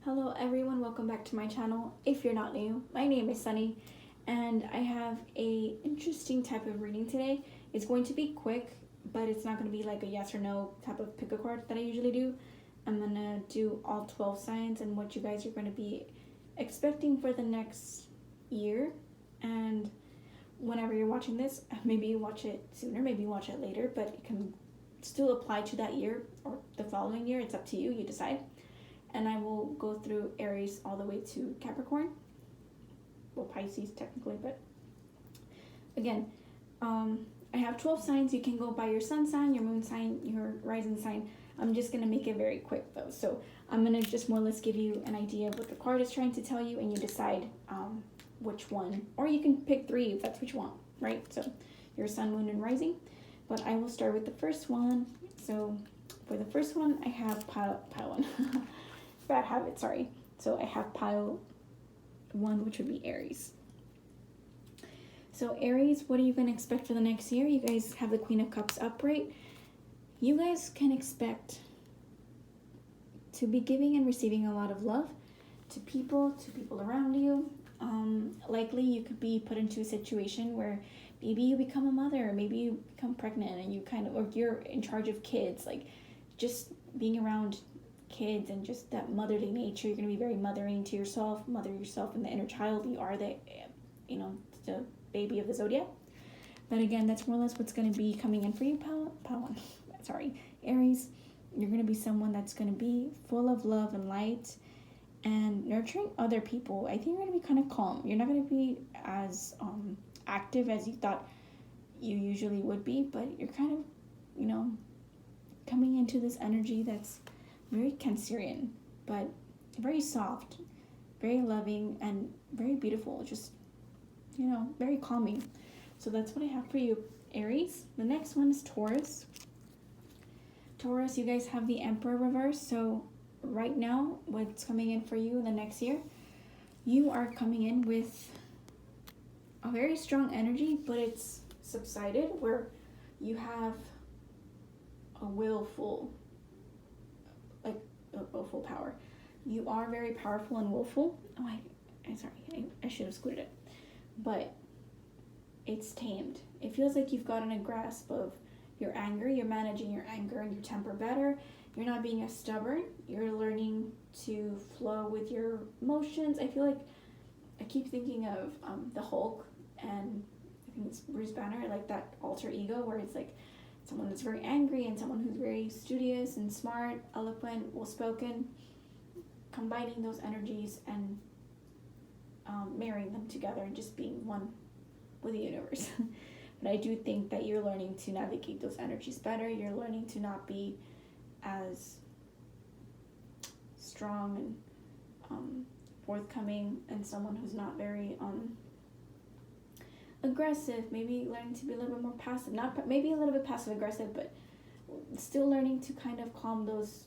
Hello everyone, welcome back to my channel. If you're not new, my name is Sunny and I have a interesting type of reading today. It's going to be quick, but it's not going to be like a yes or no type of pick a card that I usually do. I'm going to do all 12 signs and what you guys are going to be expecting for the next year. And whenever you're watching this, maybe you watch it sooner, maybe you watch it later, but it can still apply to that year or the following year. It's up to you, you decide. And I will go through Aries all the way to Capricorn. Well, Pisces technically, but again, I have 12 signs. You can go by your sun sign, your moon sign, your rising sign. I'm just going to make it very quick though. So I'm going to just more or less give you an idea of what the card is trying to tell you, and you decide which one. Or you can pick 3 if that's what you want, right? So your sun, moon, and rising. But I will start with the first one. So for the first one, I have pile one. Bad habit, sorry. So I have pile 1, which would be Aries. So Aries, what are you going to expect for the next year? You guys have the Queen of Cups upright. You guys can expect to be giving and receiving a lot of love to people around you. Likely you could be put into a situation where maybe you become a mother, or maybe you become pregnant and you or you're in charge of kids. Like just being around kids and just that motherly nature. You're going to be very mothering to yourself, mother yourself and the inner child. You are the baby of the zodiac. But again, that's more or less what's going to be coming in for you, Aries. You're going to be someone that's going to be full of love and light and nurturing other people. I think you're going to be kind of calm. You're not going to be as active as you thought you usually would be, but you're kind of, coming into this energy that's very Cancerian, but very soft, very loving, and very beautiful. Just, very calming. So that's what I have for you, Aries. The next one is Taurus. Taurus, you guys have the Emperor reverse. So right now, what's coming in for you in the next year, you are coming in with a very strong energy, but it's subsided, where you have a willful power. You are very powerful and willful. I'm sorry, I should have excluded it. But it's tamed. It feels like you've gotten a grasp of your anger. You're managing your anger and your temper better. You're not being as stubborn. You're learning to flow with your emotions. I feel like I keep thinking of the Hulk, and I think it's Bruce Banner, like that alter ego where it's like someone that's very angry and someone who's very studious and smart, eloquent, well-spoken, combining those energies and marrying them together and just being one with the universe. But I do think that you're learning to navigate those energies better. You're learning to not be as strong and forthcoming, and someone who's not very aggressive. Maybe learning to be a little bit more passive, maybe a little bit passive aggressive, but still learning to kind of calm those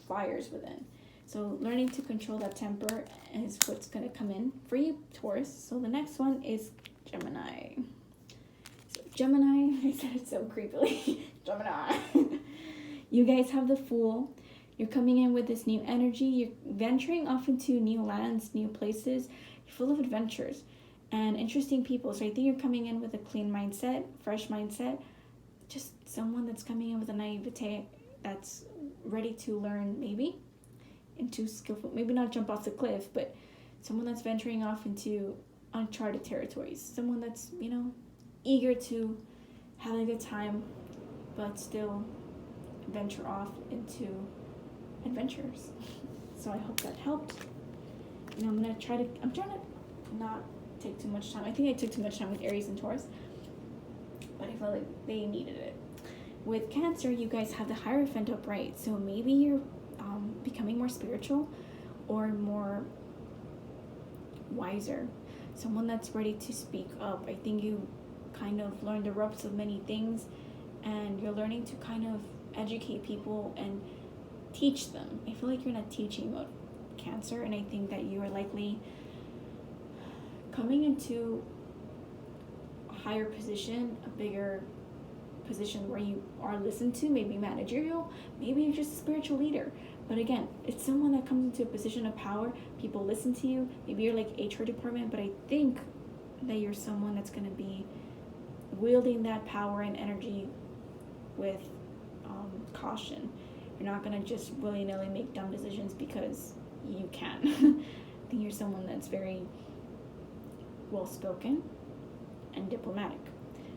fires within. So learning to control that temper is what's going to come in for you, Taurus. So the next one is Gemini. So Gemini, I said it so creepily. Gemini. You guys have the Fool. You're coming in with this new energy. You're venturing off into new lands, new places. You're full of adventures and interesting people. So I think you're coming in with a clean mindset, fresh mindset, just someone that's coming in with a naivete that's ready to learn, maybe into skillful, maybe not jump off the cliff, but someone that's venturing off into uncharted territories, someone that's, eager to have a good time, but still venture off into adventures. So I hope that helped. I'm trying to not take too much time. I think I took too much time with Aries and Taurus, but I felt like they needed it. With Cancer, you guys have the Hierophant upright, so maybe you're becoming more spiritual or more wiser, someone that's ready to speak up. I think you kind of learned the ropes of many things, and you're learning to kind of educate people and teach them. I feel like you're in a teaching mode, Cancer, and I think that you are likely coming into a higher position, a bigger position where you are listened to, maybe managerial, maybe you're just a spiritual leader. But again, it's someone that comes into a position of power. People listen to you. Maybe you're like HR department, but I think that you're someone that's going to be wielding that power and energy with caution. You're not going to just willy-nilly make dumb decisions because you can. I think you're someone that's very well-spoken and diplomatic.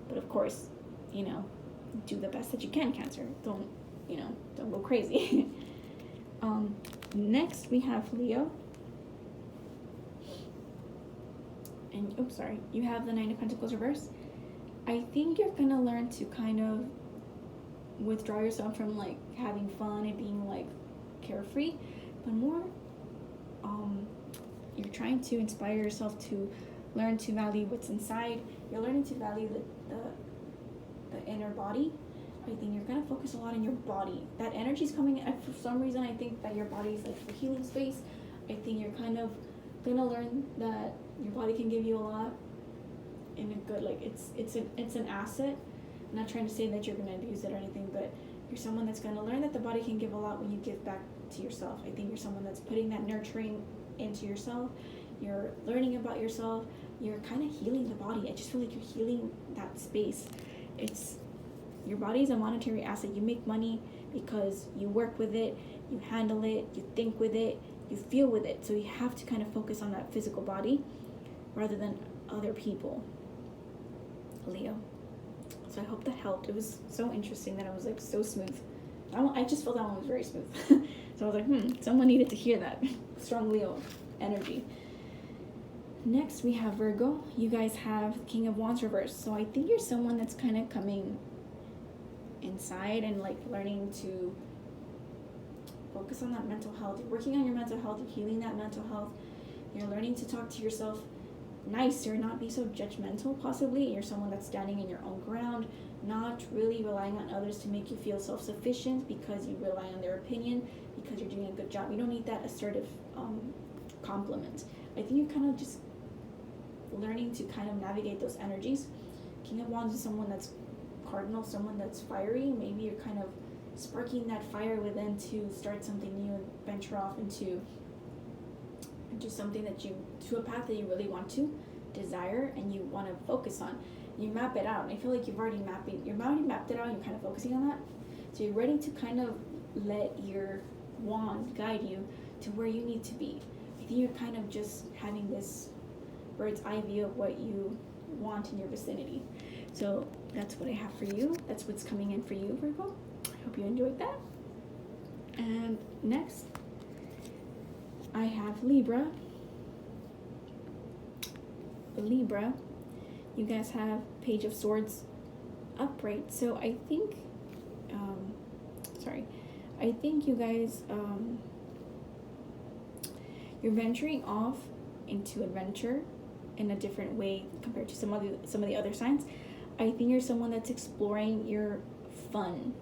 But of course, do the best that you can, Cancer. Don't go crazy. Next we have Leo. And, you have the Nine of Pentacles reverse. I think you're going to learn to kind of withdraw yourself from, like, having fun and being, like, carefree. But more, you're trying to inspire yourself to learn to value what's inside. You're learning to value the inner body. I think you're going to focus a lot on your body. That energy's coming in. For some reason, I think that your body's like the healing space. I think you're kind of going to learn that your body can give you a lot in a good, like, it's an asset. I'm not trying to say that you're going to abuse it or anything, but you're someone that's going to learn that the body can give a lot when you give back to yourself. I think you're someone that's putting that nurturing into yourself. You're learning about yourself. You're kind of healing the body. I just feel like you're healing that space. Your body is a monetary asset. You make money because you work with it, you handle it, you think with it, you feel with it. So you have to kind of focus on that physical body rather than other people, Leo. So I hope that helped. It was so interesting that it was like so smooth. I just felt that one was very smooth. So I was like, someone needed to hear that. Strong Leo energy. Next we have Virgo. You guys have King of Wands reversed. So I think you're someone that's kind of coming inside and like learning to focus on that mental health. You're working on your mental health. You're healing that mental health. You're learning to talk to yourself nicer, not be so judgmental possibly. You're someone that's standing in your own ground, not really relying on others to make you feel self-sufficient because you rely on their opinion, because you're doing a good job. You don't need that assertive compliment. I think you're kind of just learning to kind of navigate those energies. King of Wands is someone that's cardinal, someone that's fiery. Maybe you're kind of sparking that fire within to start something new and venture off into something to a path that you really want to desire and you want to focus on. You map it out, and I feel like you've already mapped it out, and you're kind of focusing on that. So you're ready to kind of let your wand guide you to where you need to be. I think you're kind of just having this bird's eye view of what you want in your vicinity. So that's what I have for you. That's what's coming in for you, Virgo. I hope you enjoyed that. And next, I have Libra. Libra, you guys have Page of Swords upright. So I think, I think you guys, you're venturing off into adventure in a different way compared to some of the other signs. I think you're someone that's exploring your fun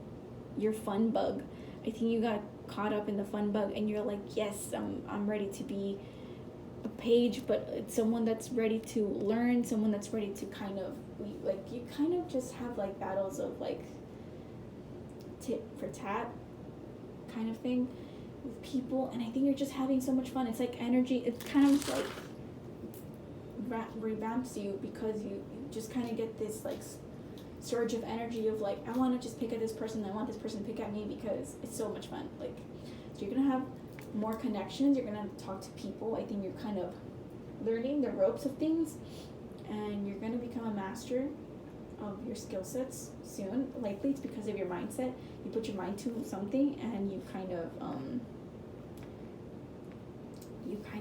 bug. I think you got caught up in the fun bug and you're like, yes, I'm ready to be a page, but it's someone that's ready to learn, someone that's ready to kind of, like, you kind of just have like battles of like tit for tat kind of thing with people, and I think you're just having so much fun. It's like energy, it kind of like revamps you because you just kind of get this like surge of energy of like, I want to just pick at this person, I want this person to pick at me because it's so much fun. Like, so you're gonna have more connections, you're gonna talk to people. I think you're kind of learning the ropes of things, and you're gonna become a master of your skill sets soon. Likely it's because of your mindset. You put your mind to something and you kind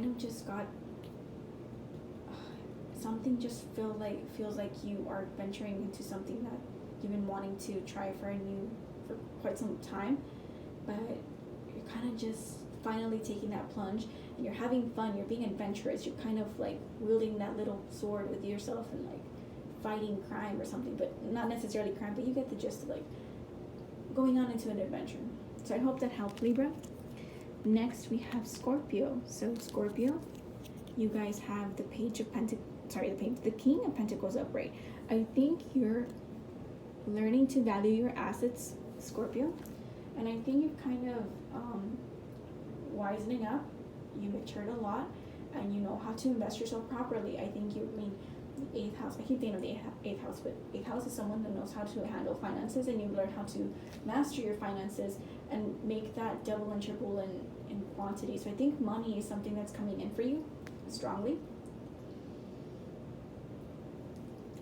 of just got something just feels like you are venturing into something that you've been wanting to try for quite some time, but you're kind of just finally taking that plunge and you're having fun, you're being adventurous, you're kind of like wielding that little sword with yourself and like fighting crime or something, but not necessarily crime, but you get the gist of like going on into an adventure. So I hope that helped, Libra. Next we have Scorpio. So Scorpio, you guys have the the King of Pentacles upright. I think you're learning to value your assets, Scorpio, and I think you're kind of wisening up, you matured a lot, and you know how to invest yourself properly. I think the 8th house, I keep thinking of the 8th house, but 8th house is someone that knows how to handle finances, and you've learned how to master your finances and make that double and triple in quantity. So I think money is something that's coming in for you strongly.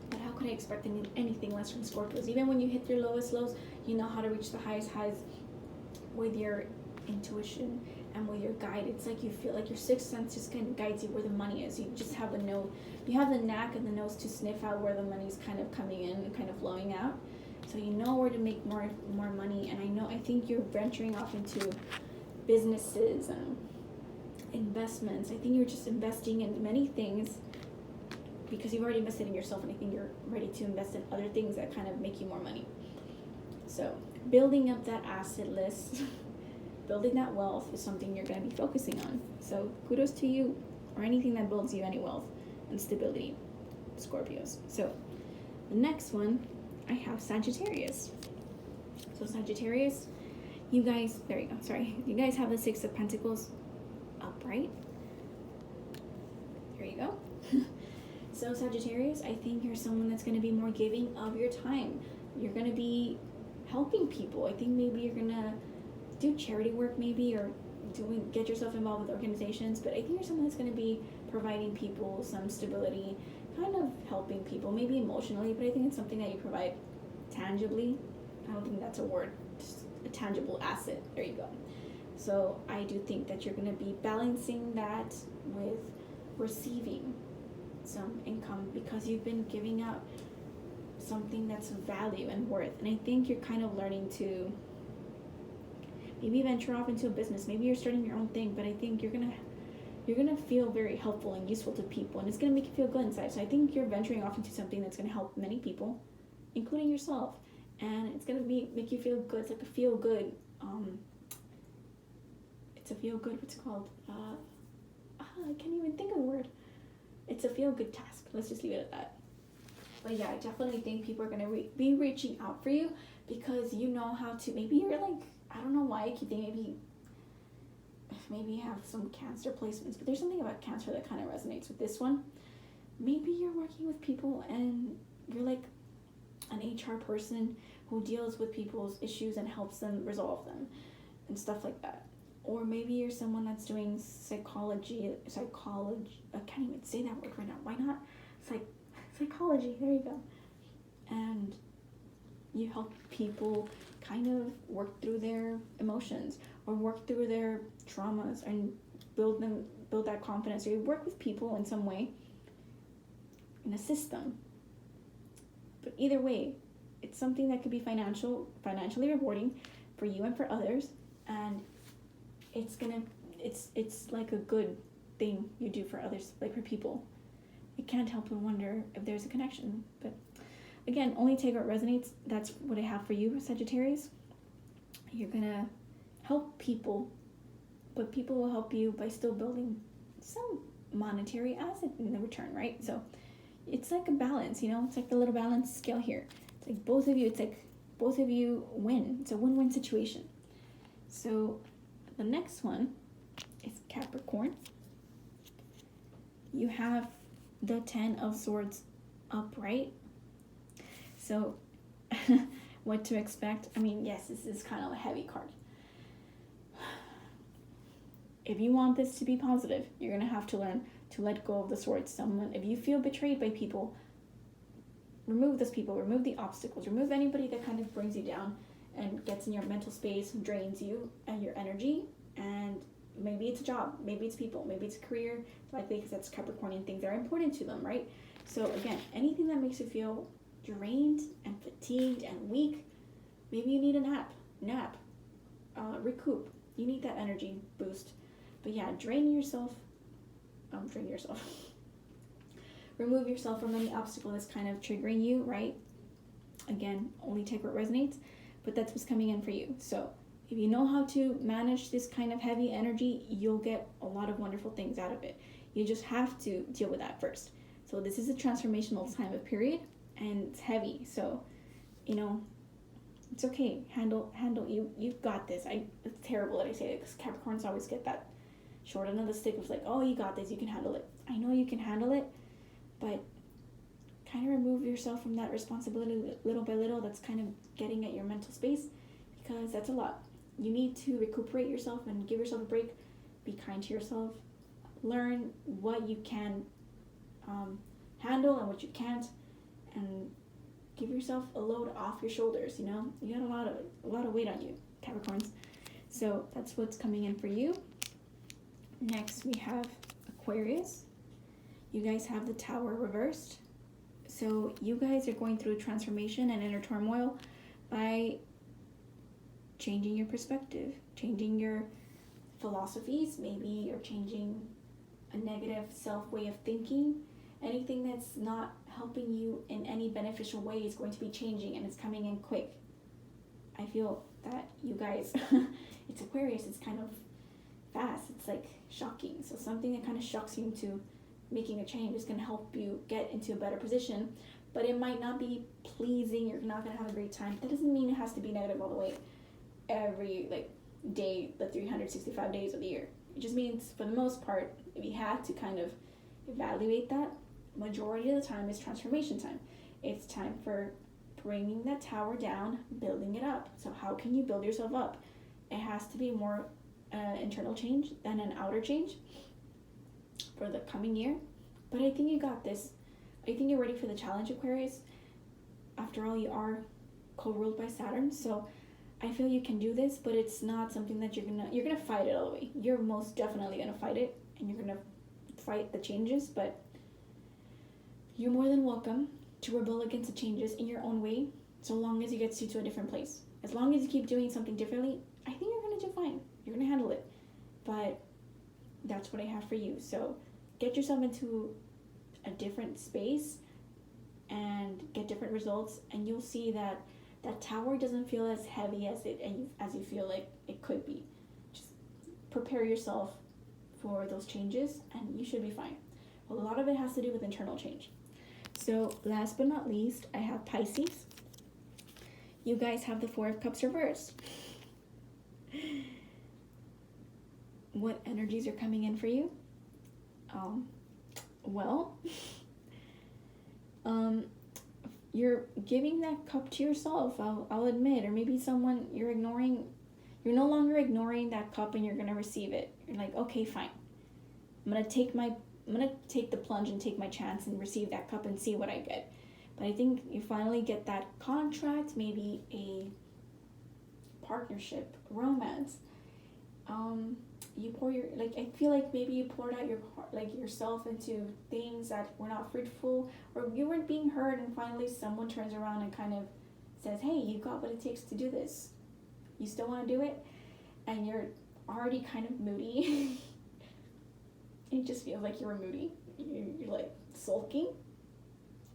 But how could I expect anything less from Scorpios? Even when you hit your lowest lows, you know how to reach the highest highs with your intuition and with your guide. It's like you feel like your sixth sense just kind of guides you where the money is. You just have you have the knack and the nose to sniff out where the money's kind of coming in and kind of flowing out. So you know where to make more money. And I think you're venturing off into businesses and investments. I think you're just investing in many things because you've already invested in yourself, and I think you're ready to invest in other things that kind of make you more money. So building up that asset list, building that wealth is something you're going to be focusing on. So kudos to you, or anything that builds you any wealth and stability, Scorpios. So the next one, I have Sagittarius. So Sagittarius, you guys, there you go, sorry. You guys have the 6 of Pentacles upright. There you go. So Sagittarius, I think you're someone that's going to be more giving of your time. You're going to be helping people. I think maybe you're going to do charity work maybe, or get yourself involved with organizations. But I think you're someone that's going to be providing people some stability, kind of helping people, maybe emotionally, but I think it's something that you provide tangibly. I don't think that's a word, just a tangible asset. There you go. So I do think that you're going to be balancing that with receiving some income because you've been giving out something that's of value and worth. And I think you're kind of learning to maybe venture off into a business. Maybe you're starting your own thing, but I think you're gonna feel very helpful and useful to people, and it's gonna make you feel good inside. So I think you're venturing off into something that's gonna help many people, including yourself, and it's gonna make you feel good. It's like a feel good. It's a feel good. What's it called? I can't even think of the word. It's a feel good task. Let's just leave it at that. But yeah, I definitely think people are gonna be reaching out for you because you know how to. Maybe you're like, I don't know why I keep thinking maybe you have some Cancer placements, but there's something about Cancer that kind of resonates with this one. Maybe you're working with people and you're like an HR person who deals with people's issues and helps them resolve them and stuff like that. Or maybe you're someone that's doing psychology, I can't even say that word right now. Why not? Psychology, there you go. And you help people kind of work through their emotions or work through their traumas and build that confidence. So you work with people in some way in a system. But either way, it's something that could be financially rewarding for you and for others, and it's like a good thing you do for others, like for people. I can't help but wonder if there's a connection. But again, only take what resonates. That's what I have for you, Sagittarius. You're gonna help people, but people will help you by still building some monetary asset in the return, right? So it's like a balance, it's like the little balance scale here. It's like both of you win. It's a win-win situation. So the next one is Capricorn. You have the 10 of Swords upright. So what to expect? I mean, yes, this is kind of a heavy card. If you want this to be positive, you're going to have to learn to let go of the swords. If you feel betrayed by people, remove those people, remove the obstacles, remove anybody that kind of brings you down and gets in your mental space, drains you and your energy. And maybe it's a job, maybe it's people, maybe it's a career, likely because that's Capricornian things that are important to them, right? So again, anything that makes you feel drained and fatigued and weak, maybe you need a nap, recoup. You need that energy boost. But yeah, drain yourself. Remove yourself from any obstacle that's kind of triggering you, right? Again, only take what resonates, but that's what's coming in for you. So if you know how to manage this kind of heavy energy, you'll get a lot of wonderful things out of it. You just have to deal with that first. So this is a transformational time of period, and it's heavy. So, it's okay. Handle. You've got this. It's terrible that I say it because Capricorns always get that short end of the stick of like, oh, you got this, you can handle it. I know you can handle it, but kind of remove yourself from that responsibility little by little. That's kind of getting at your mental space, because that's a lot. You need to recuperate yourself and give yourself a break. Be kind to yourself. Learn what you can handle and what you can't, and give yourself a load off your shoulders. You know, you got a lot of weight on you, Capricorns. So that's what's coming in for you. Next we have Aquarius. You guys have the Tower reversed. So you guys are going through transformation and inner turmoil by changing your perspective, changing your philosophies. Maybe you're changing a negative self way of thinking. Anything that's not helping you in any beneficial way is going to be changing, and it's coming in quick. I feel that you guys, it's Aquarius, it's kind of fast, it's like shocking. So something that kind of shocks you into making a change is going to help you get into a better position, but it might not be pleasing. You're not going to have a great time. That doesn't mean it has to be negative all the way every day, the 365 days of the year. It just means, for the most part, if you had to kind of evaluate that, majority of the time is transformation time. It's time for bringing that tower down, building it up. So how can you build yourself up? It has to be more internal change than an outer change for the coming year. But I think you got this. I think you're ready for the challenge, Aquarius. After all, you are co-ruled by Saturn, so I feel you can do this, but it's not something that you're gonna fight it all the way. You're most definitely gonna fight it, and you're gonna fight the changes, but you're more than welcome to rebel against the changes in your own way, so long as it gets you to a different place. As long as you keep doing something differently, I think you're gonna do fine. You're gonna handle it. But that's what I have for you. So get yourself into a different space and get different results, and you'll see that that tower doesn't feel as heavy as you feel like it could be. Just prepare yourself for those changes, and you should be fine. Well, a lot of it has to do with internal change. So last but not least, I have Pisces. You guys have the Four of Cups reversed. What energies are coming in for you? You're giving that cup to yourself, I'll admit, or maybe someone you're ignoring. You're no longer ignoring that cup, and you're gonna receive it. You're like, okay, fine. I'm gonna take the plunge and take my chance and receive that cup and see what I get. But I think you finally get that contract, maybe a partnership, romance. You pour I feel like maybe you poured out yourself into things that were not fruitful, or you weren't being heard, and finally someone turns around and kind of says, hey, you got what it takes to do this. You still want to do it? And you're already kind of moody. It just feels like you're moody. You're like sulking,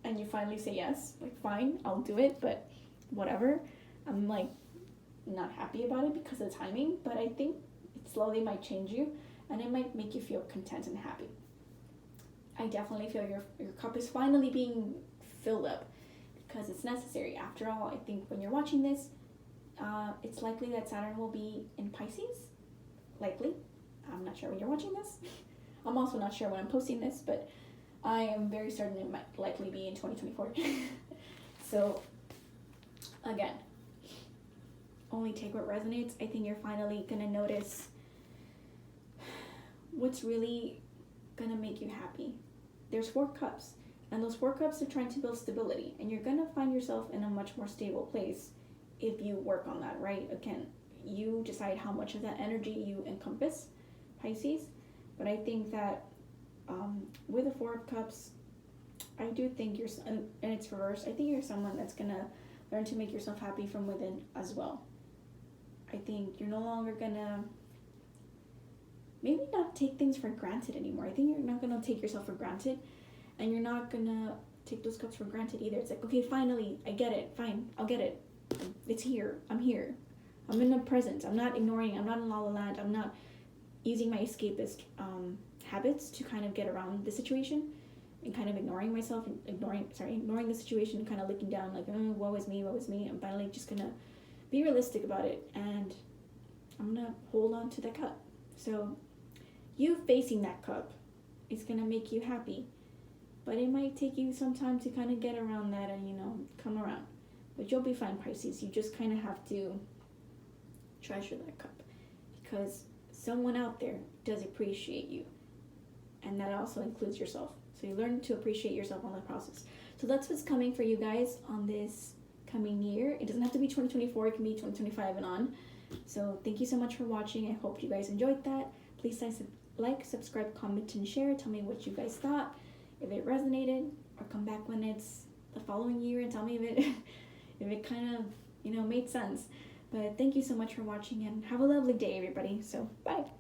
and you finally say yes, like fine, I'll do it, but whatever. I'm like not happy about it because of the timing, but I think it slowly might change you, and it might make you feel content and happy. I definitely feel your cup is finally being filled up, because it's necessary. After all, I think when you're watching this, it's likely that Saturn will be in Pisces. Likely. I'm not sure when you're watching this. I'm also not sure when I'm posting this, but I am very certain it might likely be in 2024. So, again, only take what resonates. I think you're finally going to notice what's really going to make you happy. There's 4 cups, and those 4 cups are trying to build stability, and you're going to find yourself in a much more stable place if you work on that, right? Again, you decide how much of that energy you encompass, Pisces. But I think that with the 4 of Cups, I do think and it's reversed, I think you're someone that's going to learn to make yourself happy from within as well. I think you're no longer going to maybe not take things for granted anymore. I think you're not going to take yourself for granted, and you're not going to take those cups for granted either. It's like, okay, finally, I get it. Fine, I'll get it. It's here. I'm here. I'm in the present. I'm not ignoring. I'm not in La La Land. I'm not using my escapist habits to kind of get around the situation, and kind of ignoring myself and ignoring the situation and kind of looking down like, oh, woe is me. I'm finally just gonna be realistic about it, and I'm gonna hold on to the cup. So you facing that cup is going to make you happy. But it might take you some time to kind of get around that and, you know, come around. But you'll be fine, Pisces. You just kind of have to treasure that cup. Because someone out there does appreciate you. And that also includes yourself. So you learn to appreciate yourself on the process. So that's what's coming for you guys on this coming year. It doesn't have to be 2024. It can be 2025 and on. So thank you so much for watching. I hope you guys enjoyed that. Please like, subscribe, comment, and share. Tell me what you guys thought. If it resonated, or come back when it's the following year and tell me if it kind of, you know, made sense. But thank you so much for watching, and have a lovely day, everybody. So bye.